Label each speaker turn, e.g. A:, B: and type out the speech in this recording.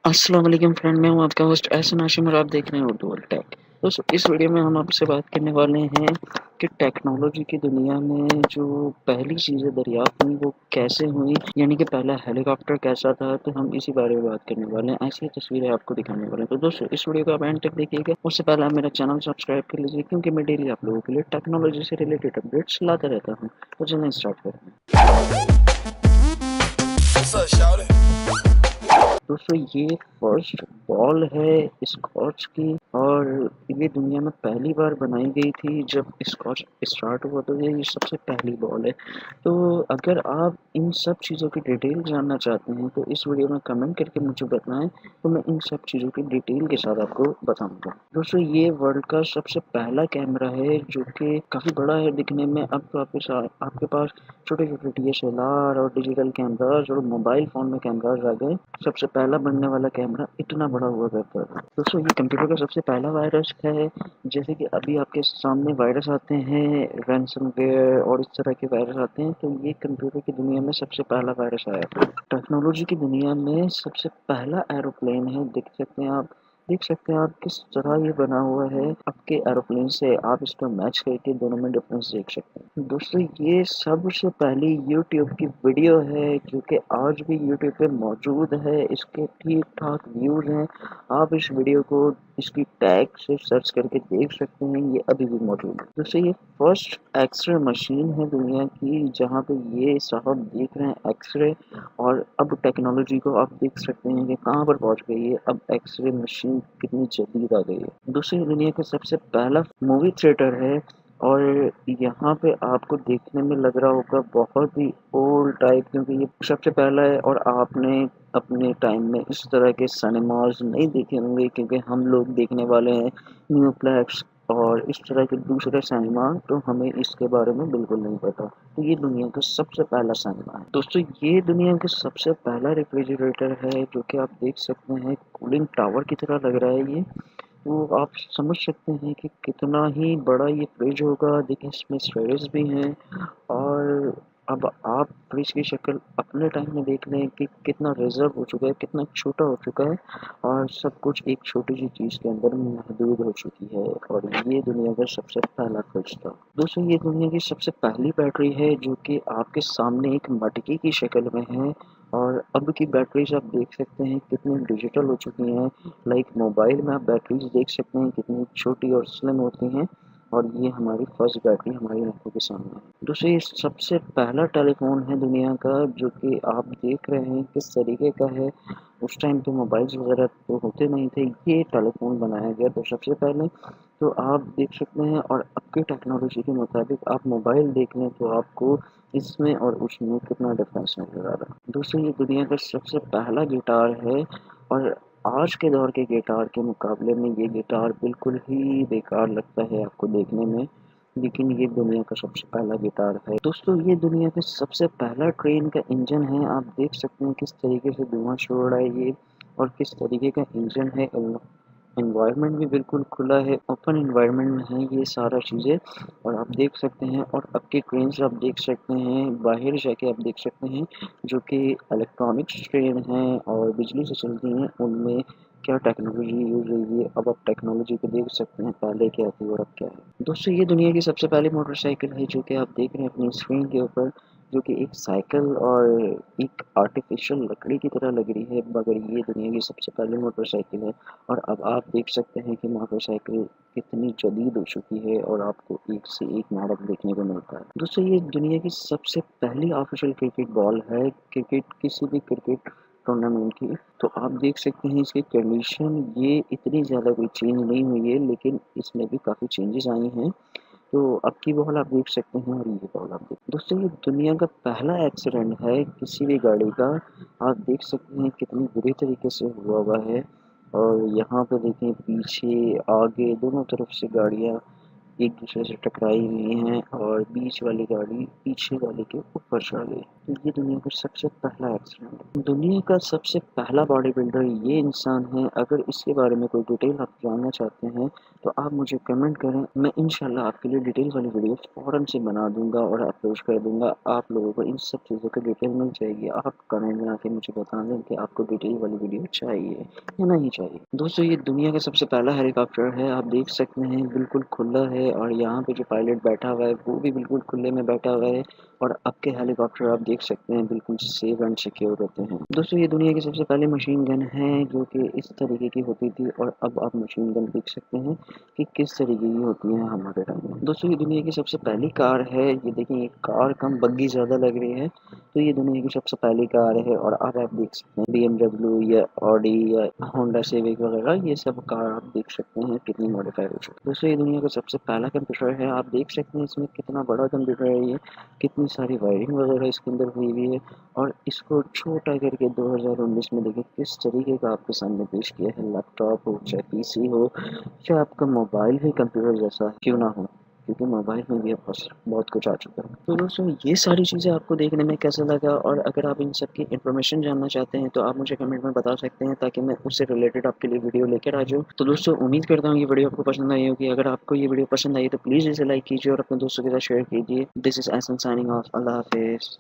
A: अस्सलाम वालेकुम फ्रेंड, मैं हूँ आपका होस्ट एहसन हाशिम और आप देख रहे हैं उर्दू वर्ल्ड टेक। दोस्तों इस वीडियो में हम आपसे बात करने वाले हैं कि टेक्नोलॉजी की दुनिया में जो पहली चीज़ें दरियाफ्त हुई वो कैसे हुई, यानी कि पहला हेलीकॉप्टर कैसा था, तो हम इसी बारे में बात करने वाले हैं। ऐसी ही तस्वीरें आपको दिखाने वाले हैं। तो दोस्तों इस वीडियो को आप एंड तक देखिएगा। उससे पहले आप मेरा चैनल सब्सक्राइब कर लीजिए क्योंकि मैं डेली आप लोगों के लिए टेक्नोलॉजी से रिलेटेड अपडेट्स लाता रहता हूँ। तो चलिए स्टार्ट करते हैं। दोस्तों ये फर्स्ट बॉल है स्कॉच की और ये दुनिया में पहली बार बनाई गई थी। जब स्कॉच स्टार्ट हुआ तो ये सबसे पहली बॉल है। तो अगर आप इन सब चीज़ों की डिटेल जानना चाहते हैं तो इस वीडियो में कमेंट करके मुझे बताएं, तो मैं इन सब चीज़ों की डिटेल के साथ आपको बताऊंगा। दोस्तों ये वर्ल्ड का सबसे पहला कैमरा है जो कि काफ़ी बड़ा है दिखने में। अब तो आपके पास छोटे छोटे DSLR और डिजिटल कैमराज और मोबाइल फ़ोन में कैमराज आ गए। सबसे पहला बनने वाला कैमरा इतना बड़ा हुआ करता था। दोस्तों ये कंप्यूटर का सबसे पहला वायरस है। जैसे कि अभी आपके सामने वायरस आते हैं, रैनसमवेयर और इस तरह के वायरस आते हैं, तो ये कंप्यूटर की दुनिया में सबसे पहला वायरस आया था। टेक्नोलॉजी की दुनिया में सबसे पहला एरोप्लेन है। देख सकते हैं आप किस तरह ये बना हुआ है। आपके एरोप्लेन से आप इसको मैच करके दोनों में डिफरेंस देख सकते हैं। दोस्तों ये सबसे पहली यूट्यूब की वीडियो है जो कि आज भी यूट्यूब पे मौजूद है। इसके ठीक ठाक व्यूज हैं। आप इस वीडियो को इसकी टैग से सर्च करके देख सकते हैं। ये अभी भी मौजूद है। दोस्तों ये फर्स्ट एक्सरे मशीन है दुनिया की, जहाँ पे ये साहब देख रहे हैं एक्सरे। और अब टेक्नोलॉजी को आप देख सकते हैं कि कहाँ पर पहुंच गई है। अब एक्सरे मशीन कितनी जदीद आ गई है। दूसरी दुनिया का सबसे पहला मूवी थिएटर है और यहाँ पे आपको देखने में लग रहा होगा बहुत ही ओल्ड टाइप, क्योंकि ये सबसे पहला है और आपने अपने टाइम में इस तरह के सिनेमाज नहीं देखे होंगे, क्योंकि हम लोग देखने वाले हैं न्यूप्लेक्स और इस तरह के दूसरे सिनेमा, तो हमें इसके बारे में बिल्कुल नहीं पता। तो ये दुनिया का सबसे पहला सिनेमा है। दोस्तों ये दुनिया का सबसे पहला रेफ्रिजरेटर है जो कि आप देख सकते हैं कूलिंग टावर की तरह लग रहा है ये। तो आप समझ सकते हैं कि कितना ही बड़ा ये फ्रिज होगा। देखिए इसमें स्टोरेज भी हैं। और अब आप फ्रिज की शक्ल अपने टाइम में देख लें कि कितना रिजर्व हो चुका है, कितना छोटा हो चुका है और सब कुछ एक छोटी सी चीज़ के अंदर महदूद हो चुकी है। और ये दुनिया का सबसे पहला फ्रिज था। दोस्तों ये दुनिया की सबसे पहली बैटरी है जो कि आपके सामने एक मटके की शक्ल में है। और अब की बैटरीज आप देख सकते हैं कितनी डिजिटल हो चुकी हैं। लाइक मोबाइल में आप बैटरीज देख सकते हैं कितनी छोटी और स्लिम होती हैं। और ये हमारी फर्स्ट बैटरी हमारी आंखों के सामने है। दूसरी सबसे पहला टेलीफोन है दुनिया का जो कि आप देख रहे हैं किस तरीके का है। उस टाइम तो मोबाइल्स वगैरह तो होते नहीं थे, ये टेलीफोन बनाया गया तो सबसे पहले। तो आप देख सकते हैं और अब की टेक्नोलॉजी के मुताबिक आप मोबाइल देख लें तो आपको इसमें और उसमें कितना डिफरेंस नजर आ रहा है। दूसरी ये दुनिया का सबसे पहला गिटार है। और आज के दौर के गिटार के मुकाबले में ये गिटार बिल्कुल ही बेकार लगता है आपको देखने में, लेकिन ये दुनिया का सबसे पहला गिटार है। दोस्तों ये दुनिया का सबसे पहला ट्रेन का इंजन है। आप देख सकते हैं किस तरीके से धुआं छोड़ रहा है ये और किस तरीके का इंजन है। एनवायरनमेंट भी बिल्कुल खुला है, ओपन एनवायरनमेंट में है ये सारा चीज़ें। और आप देख सकते हैं और अब के ट्रेन्स आप देख सकते हैं, बाहर जाके आप देख सकते हैं जो कि इलेक्ट्रॉनिक्स ट्रेन हैं और बिजली से चलती हैं, उनमें क्या टेक्नोलॉजी यूज़ हुई है। अब आप टेक्नोलॉजी को देख सकते हैं पहले क्या थी और अब क्या है। दोस्तों ये दुनिया की सबसे पहली मोटरसाइकिल है जो कि आप देख रहे हैं अपनी स्क्रीन के ऊपर, जो कि एक साइकिल और एक आर्टिफिशियल लकड़ी की तरह लग रही है, मगर ये दुनिया की सबसे पहली मोटरसाइकिल है। और अब आप देख सकते हैं कि मोटरसाइकिल कितनी जदीद हो चुकी है और आपको एक से एक मॉडल देखने को मिलता है। दोस्तों ये दुनिया की सबसे पहली ऑफिशियल क्रिकेट बॉल है, क्रिकेट किसी भी क्रिकेट टूर्नामेंट की। तो आप देख सकते हैं इसकी कंडीशन ये इतनी ज़्यादा कोई चेंज नहीं हुई है, लेकिन इसमें भी काफ़ी चेंजेस आई हैं। तो अब की बॉल आप देख सकते हैं और ये बॉल आप देख, दोस्तों ये दुनिया का पहला एक्सीडेंट है किसी भी गाड़ी का। आप देख सकते हैं कितनी बुरी तरीके से हुआ है। और यहाँ पे देखें पीछे आगे दोनों तरफ से गाड़ियाँ एक दूसरे से टकराई हुई हैं और बीच वाली गाड़ी पीछे वाले के ऊपर चढ़ गई। तो ये दुनिया का सबसे पहला एक्सीडेंट है। दुनिया का सबसे पहला बॉडी बिल्डर ये इंसान है। अगर इसके बारे में कोई डिटेल आप जानना चाहते हैं तो आप मुझे कमेंट करें, मैं इंशाल्लाह आपके लिए डिटेल वाली वीडियो फ़ौरन से बना दूंगा और अपलोड कर दूंगा। आप लोगों को इन सब चीज़ों की डिटेल मिल जाएगी। आप कमेंट में आके मुझे बता दें कि आपको डिटेल वाली वीडियो चाहिए या नहीं चाहिए। दोस्तों ये दुनिया का सबसे पहला हेलीकॉप्टर है। आप देख सकते हैं बिल्कुल खुला है और यहाँ पे जो पायलट बैठा हुआ है वो भी बिल्कुल खुले में बैठा हुआ है। और अब के हेलीकॉप्टर आप देख सकते हैं बिल्कुल सेफ एंड सिक्योर होते हैं। दोस्तों ये दुनिया की सबसे पहले मशीन गन है जो कि इस तरीके की होती थी और अब आप मशीन गन देख सकते हैं कि किस तरीके की होती है हमारे टाइम में। दोस्तों ये दुनिया की सबसे पहली कार है। ये देखें, ये कार कम बग्गी ज़्यादा लग रही है। तो ये दुनिया की सबसे पहली कार है और अब आप देख सकते हैं BMW या ऑडी या होंडा सिविक वगैरह ये सब कार आप देख सकते हैं कितनी मॉडिफाई हो चुकी है। दोस्तों ये दुनिया का सबसे पहला कंप्यूटर है। आप देख सकते हैं इसमें कितना बड़ा कंप्यूटर है, ये कितनी सारी वायरिंग वगैरह इसके अंदर हुई हुई है और इसको छोटा करके 2019 में देखिए किस तरीके का आपके सामने पेश किया है। लैपटॉप हो चाहे PC हो चाहे आपका मोबाइल ही कंप्यूटर जैसा क्यों ना हो, क्योंकि मोबाइल में भी अब बस बहुत कुछ आ चुका है। तो दोस्तों ये सारी चीज़ें आपको देखने में कैसा लगा और अगर आप इन सब की इन्फॉर्मेशन जानना चाहते हैं तो आप मुझे कमेंट में बता सकते हैं ताकि मैं उससे रिलेटेड आपके लिए वीडियो लेकर आ जाऊँ। तो दोस्तों उम्मीद करता हूँ ये वीडियो आपको पसंद आई होगी। अगर आपको ये वीडियो पसंद आई तो प्लीज़ इसे लाइक कीजिए और अपने दोस्तों के साथ शेयर कीजिए। This is Ehsan signing off. Allah हाफिज़।